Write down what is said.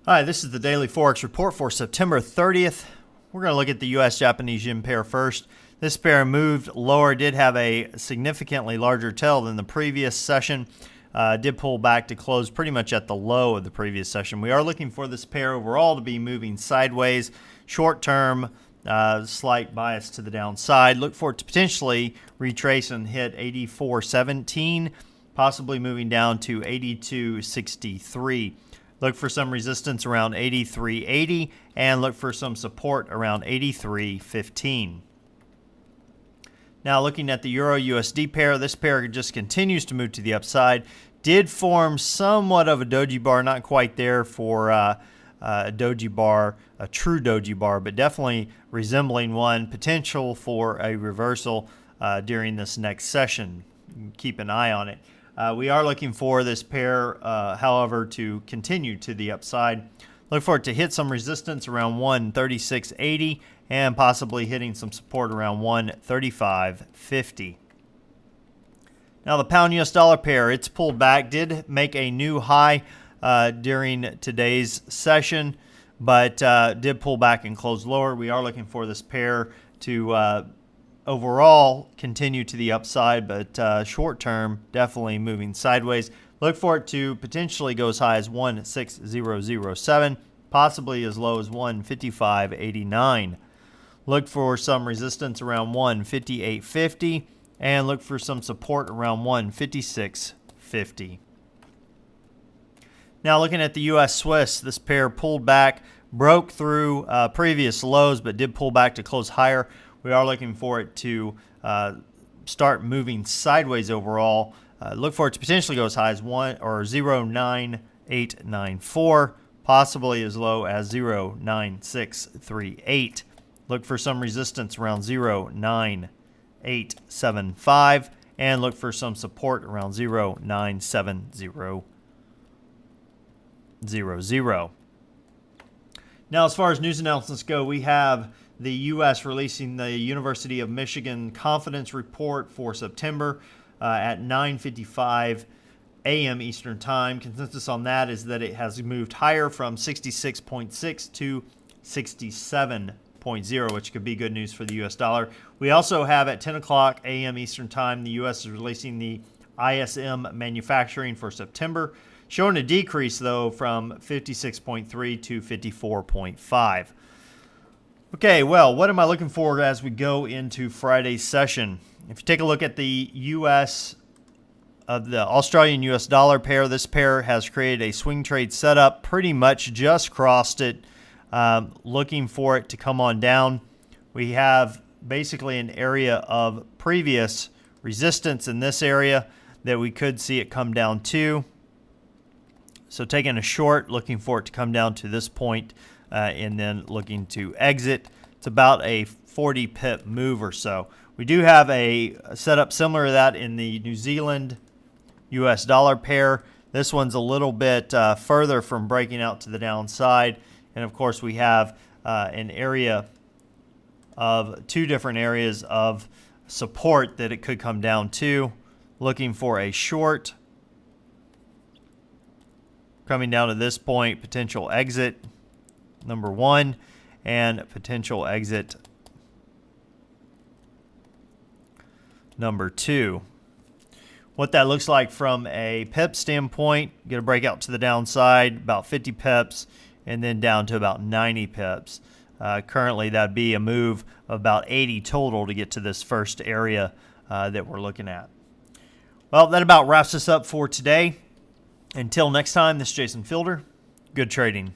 Hi, this is the Daily Forex Report for September 30th. We're going to look at the US-Japanese yen pair first. This pair moved lower, did have a significantly larger tail than the previous session. Did pull back to close pretty much at the low of the previous session. We are looking for this pair overall to be moving sideways. Short term, slight bias to the downside. Look for it to potentially retrace and hit 84.17, possibly moving down to 82.63. Look for some resistance around 83.80 and look for some support around 83.15. Now looking at the Euro-USD pair, this pair just continues to move to the upside. Did form somewhat of a doji bar, not quite there for a doji bar, a true doji bar, but definitely resembling one. Potential for a reversal during this next session. Keep an eye on it. We are looking for this pair, however, to continue to the upside. Look for it to hit some resistance around 136.80 and possibly hitting some support around 135.50. Now the pound US dollar pair, it's pulled back, did make a new high during today's session, but did pull back and close lower. We are looking for this pair to overall continue to the upside, but short term definitely moving sideways. Look for it to potentially go as high as 16007, possibly as low as 155.89. Look for some resistance around 158.50 and look for some support around 156.50. Now looking at the US Swiss, this pair pulled back, broke through previous lows, but did pull back to close higher. We are looking for it to start moving sideways overall. Look for it to potentially go as high as 0.9894, possibly as low as 0.9638. Look for some resistance around 0.9875 and look for some support around 0.97000. Now, as far as news announcements go, we have the U.S. releasing the University of Michigan Confidence Report for September at 9:55 a.m. Eastern Time. Consensus on that is that it has moved higher from 66.6 to 67.0, which could be good news for the U.S. dollar. We also have at 10 o'clock a.m. Eastern Time, the U.S. is releasing the ISM Manufacturing for September, showing a decrease, though, from 56.3 to 54.5. Okay, well, what am I looking for as we go into Friday's session? If you take a look at the U.S. The Australian U.S. dollar pair, this pair has created a swing trade setup, pretty much just crossed it, looking for it to come on down. We have basically an area of previous resistance in this area that we could see it come down to. So taking a short, looking for it to come down to this point, and then looking to exit. It's about a 40 pip move or so. We do have a setup similar to that in the New Zealand US dollar pair. This one's a little bit further from breaking out to the downside. And of course we have an area of two different areas of support that it could come down to. Looking for a short coming down to this point, potential exit number one, and potential exit number two. What that looks like from a pip standpoint, get a breakout to the downside, about 50 pips, and then down to about 90 pips. Currently, that'd be a move of about 80 total to get to this first area that we're looking at. Well, that about wraps us up for today. Until next time, this is Jason Fielder. Good trading.